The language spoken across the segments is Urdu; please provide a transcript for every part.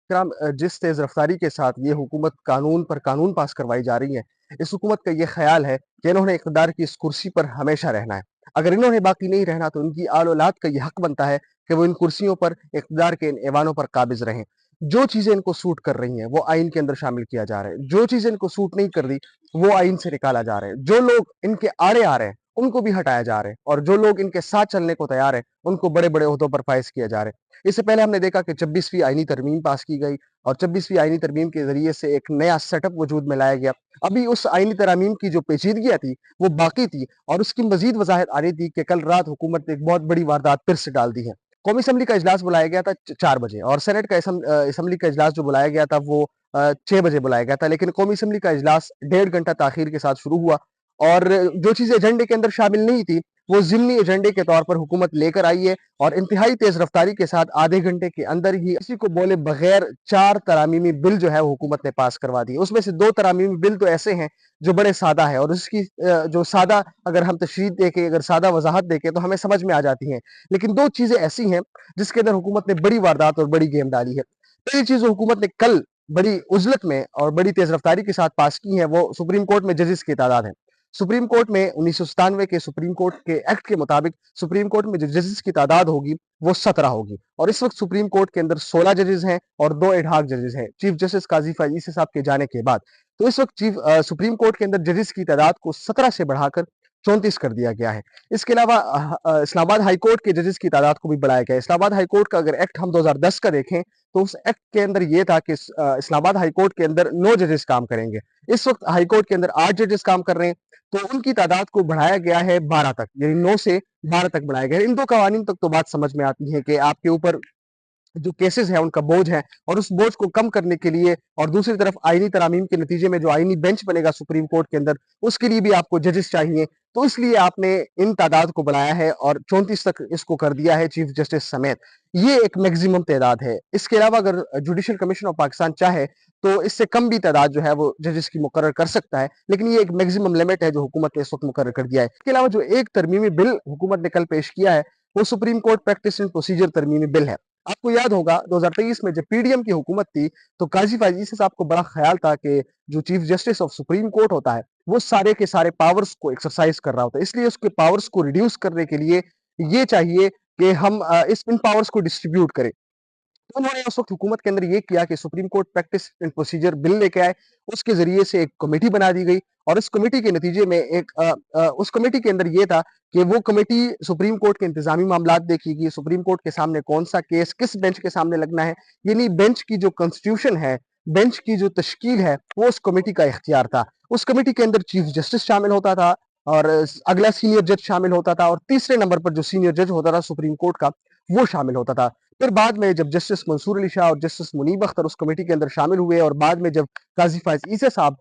کرام جس تیز رفتاری کے ساتھ یہ حکومت قانون پر قانون پاس کروائی جا رہی ہے، اس حکومت کا یہ خیال ہے کہ انہوں نے اقتدار کی اس کرسی پر ہمیشہ رہنا ہے۔ اگر انہوں نے باقی نہیں رہنا تو ان کی آل اولاد کا یہ حق بنتا ہے کہ وہ ان کرسیوں پر، اقتدار کے ان ایوانوں پر قابض رہیں۔ جو چیزیں ان کو سوٹ کر رہی ہیں وہ آئین کے اندر شامل کیا جا رہا ہے، جو چیزیں ان کو سوٹ نہیں کر رہی وہ آئین سے نکالا جا رہا ہے، جو لوگ ان کے آڑے آ رہے ہیں ان کو بھی ہٹایا جا رہا ہے، اور جو لوگ ان کے ساتھ چلنے کو تیار ہیں ان کو بڑے بڑے عہدوں پر فائز کیا جا رہا ہے۔ اس سے پہلے ہم نے دیکھا کہ 26ویں آئینی ترمیم پاس کی گئی، اور 26ویں آئینی ترمیم کے ذریعے سے ایک نیا سیٹ اپ وجود میں لایا گیا۔ ابھی اس آئینی ترامیم کی جو پیچیدگیاں تھی وہ باقی تھی، اور اس کی مزید وضاحت آ رہی تھی کہ کل رات حکومت نے ایک بہت بڑی واردات پھر سے ڈال دی ہے۔ قومی اسمبلی کا اجلاس بلایا گیا تھا 4 بجے، اور سینٹ کا اسمبلی کا اجلاس جو بلایا گیا تھا وہ 6 بجے بلایا گیا تھا، لیکن قومی اسمبلی کا اجلاس 1.5 گھنٹہ تاخیر کے ساتھ شروع ہوا، اور جو چیزیں ایجنڈے کے اندر شامل نہیں تھی وہ ضمنی ایجنڈے کے طور پر حکومت لے کر آئی ہے، اور انتہائی تیز رفتاری کے ساتھ آدھے گھنٹے کے اندر ہی کسی کو بولے بغیر 4 ترامیمی بل جو ہے وہ حکومت نے پاس کروا دی۔ اس میں سے 2 ترامیمی بل تو ایسے ہیں جو بڑے سادہ ہیں، اور اس کی جو سادہ اگر ہم تشریح دے کے، اگر سادہ وضاحت دے کے تو ہمیں سمجھ میں آ جاتی ہیں، لیکن 2 چیزیں ایسی ہیں جس کے اندر حکومت نے بڑی واردات اور بڑی گیم ڈالی ہے۔ پہلی چیز جو حکومت نے کل بڑی عجلت میں اور بڑی تیز رفتاری کے ساتھ پاس کی ہے وہ سپریم کورٹ میں ججز کی تعداد ہے۔ سپریم کورٹ میں 1997 کے سپریم کورٹ کے ایکٹ کے مطابق سپریم کورٹ میں جو ججز کی تعداد ہوگی وہ 17 ہوگی، اور اس وقت سپریم کورٹ کے اندر 16 ججز ہیں اور 2 ایڈہاک ججز ہیں چیف جسٹس قاضی فائز عیسی صاحب کے جانے کے بعد۔ تو اس وقت سپریم کورٹ کے اندر ججز کی تعداد کو 17 سے بڑھا کر 34 کر دیا گیا ہے۔ اس کے علاوہ اسلام آباد ہائی کورٹ کے ججز کی تعداد کو بھی بڑھایا گیا ہے۔ اسلام آباد ہائی کورٹ کا اگر ایکٹ ہم 2010 کا دیکھیں تو اس ایکٹ کے اندر یہ تھا کہ اسلام آباد ہائی کورٹ کے اندر 9 ججز کام کریں گے، اس وقت ہائی کورٹ کے اندر 8 ججز کام کر رہے ہیں، تو ان کی تعداد کو بڑھایا گیا ہے 12 تک، یعنی 9 سے 12 تک بڑھایا گیا ہے۔ ان 2 قوانین تک تو بات سمجھ میں آتی ہے کہ آپ کے اوپر جو کیسز ہیں ان کا بوجھ ہے، اور اس بوجھ کو کم کرنے کے لیے، اور دوسری طرف آئینی ترامیم کے نتیجے میں جو آئینی بینچ بنے گا سپریم کورٹ کے اندر اس کے لیے بھی آپ کو ججز چاہیے، تو اس لیے آپ نے ان تعداد کو بڑھایا ہے اور 34 تک اس کو کر دیا ہے چیف جسٹس سمیت۔ یہ ایک میگزیمم تعداد ہے۔ اس کے علاوہ اگر جوڈیشل کمیشن آف پاکستان چاہے تو اس سے کم بھی تعداد جو ہے وہ ججز کی مقرر کر سکتا ہے، لیکن یہ ایک میگزیمم لمٹ ہے جو حکومت نے اس وقت مقرر کر دیا ہے۔ اس کے علاوہ جو ایک ترمیمی بل حکومت نے کل پیش کیا ہے وہ supreme court practice and procedure ترمیمی بل ہے۔ آپ کو یاد ہوگا 2023 میں جب پی ڈی ایم کی حکومت تھی تو قاضی فائز عیسی صاحب کو بڑا خیال تھا کہ جو chief justice of supreme court ہوتا ہے وہ سارے کے سارے پاورز کو ایکسرسائز کر رہا ہوتا ہے، اس لیے اس کے پاورز کو ریڈیوس کرنے کے لیے یہ چاہیے کہ ہم ان پاورز کو ڈسٹریبیوٹ کریں۔ تو انہوں نے اس وقت حکومت کے اندر یہ کیا کہ supreme court practice and procedure bill لے کے آئے، اس کے ذریعے سے ایک کمیٹی بنا دی گئی، اور اس کمیٹی کے نتیجے میں اس کمیٹی کے اندر یہ تھا کہ وہ کمیٹی سپریم کورٹ کے انتظامی معاملات دیکھے گی، سپریم کورٹ کے سامنے کون سا کیس کس بینچ کے سامنے لگنا ہے، یعنی بینچ کی جو کنسٹیٹیوشن ہے، بینچ کی جو تشکیل ہے وہ اس کمیٹی کا اختیار تھا۔ اس کمیٹی کے اندر چیف جسٹس شامل ہوتا تھا، اور اگلا سینئر جج شامل ہوتا تھا، اور تیسرے نمبر پر جو سینئر جج ہوتا تھا سپریم کورٹ کا وہ شامل ہوتا تھا۔ پھر بعد میں جب جسٹس منصور علی شاہ اور جسٹس منیب اختر اس کمیٹی کے اندر شامل ہوئے، اور بعد میں جب قاضی فائز عیسی صاحب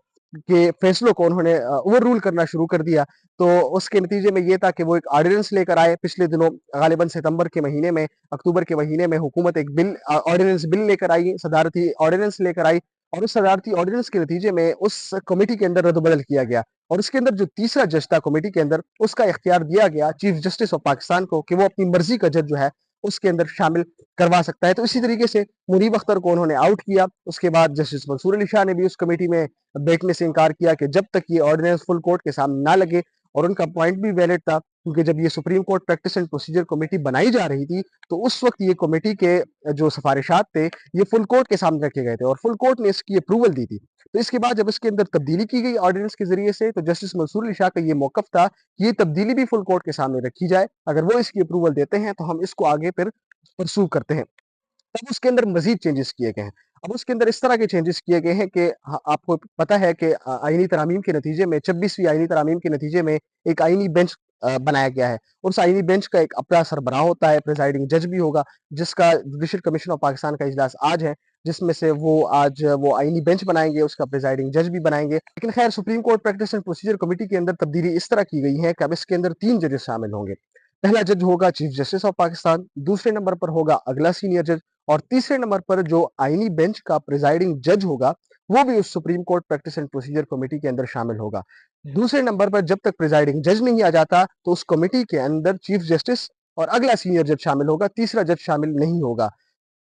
کے فیصلوں کو انہوں نے اوور رول کرنا شروع کر دیا، تو اس کے نتیجے میں یہ تھا کہ وہ ایک آرڈیننس لے کر آئے پچھلے دنوں، غالباً ستمبر کے مہینے میں، اکتوبر کے مہینے میں حکومت ایک بل آرڈیننس بل لے کر آئی، صدارتی آرڈیننس لے کر آئی، اور اس صدارتی آرڈیننس کے نتیجے میں اس کمیٹی کے اندر رد و بدل کیا گیا، اور اس کے اندر جو تیسرا جج تھا کمیٹی کے اندر اس کا اختیار دیا گیا چیف جسٹس آف پاکستان کو کہ وہ اپنی مرضی کا جج جو ہے اس کے اندر شامل کروا سکتا ہے۔ تو اسی طریقے سے منیب اختر کو انہوں نے آؤٹ کیا، اس کے بعد جسٹس منصور علی شاہ نے بھی اس کمیٹی میں بیٹھنے سے انکار کیا کہ جب تک یہ آرڈیننس فل کورٹ کے سامنے نہ لگے، اور ان کا پوائنٹ بھی ویلڈ تھا کیونکہ جب یہ supreme court practice and procedure committee بنائی جا رہی تھی تو اس وقت یہ کمیٹی کے جو سفارشات تھے یہ فل کورٹ کے سامنے رکھے گئے تھے، اور فل کورٹ نے اس کی اپروول دی تھی۔ تو اس کے بعد جب اس کے اندر تبدیلی کی گئی آرڈیننس کے ذریعے سے تو جسٹس منصور علی شاہ کا یہ موقف تھا کہ یہ تبدیلی بھی فل کورٹ کے سامنے رکھی جائے، اگر وہ اس کی اپروول دیتے ہیں تو ہم اس کو آگے پھر پرسو کرتے ہیں۔ تب اس کے اندر مزید چینجز کیے گئے ہیں۔ اب اس کے اندر اس طرح کے چینجز کیے گئے ہیں کہ آپ کو پتہ ہے کہ آئینی ترامیم کے نتیجے میں 26ویں آئینی ترامیم کے نتیجے میں ایک آئینی بینچ بنایا گیا ہے، اور اس آئینی بینچ کا ایک اپنا سربراہ ہوتا ہے، پریزائڈنگ جج بھی ہوگا، جس کا جوڈیشل کمیشن آف پاکستان کا اجلاس آج ہے، جس میں سے وہ آج وہ آئینی بینچ بنائیں گے، اس کا پریزائڈنگ جج بھی بنائیں گے۔ لیکن خیر supreme court practice and procedure committee کے اندر تبدیلی اس طرح کی گئی ہے کہ اب اس کے اندر 3 ججز شامل ہوں گے۔ پہلا جج ہوگا چیف جسٹس آف پاکستان، دوسرے نمبر پر ہوگا اگلا سینئر جج، اور تیسرے نمبر پر جو آئینی بینچ کا پریزائڈنگ جج ہوگا وہ بھی اس supreme court practice and procedure committee کے اندر شامل ہوگا۔ دوسرے نمبر پر جب تک پریزائڈنگ جج نہیں آ جاتا تو اس کمیٹی کے اندر چیف جسٹس اور اگلا سینئر جج شامل ہوگا، تیسرا جج شامل نہیں ہوگا۔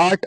8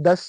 10,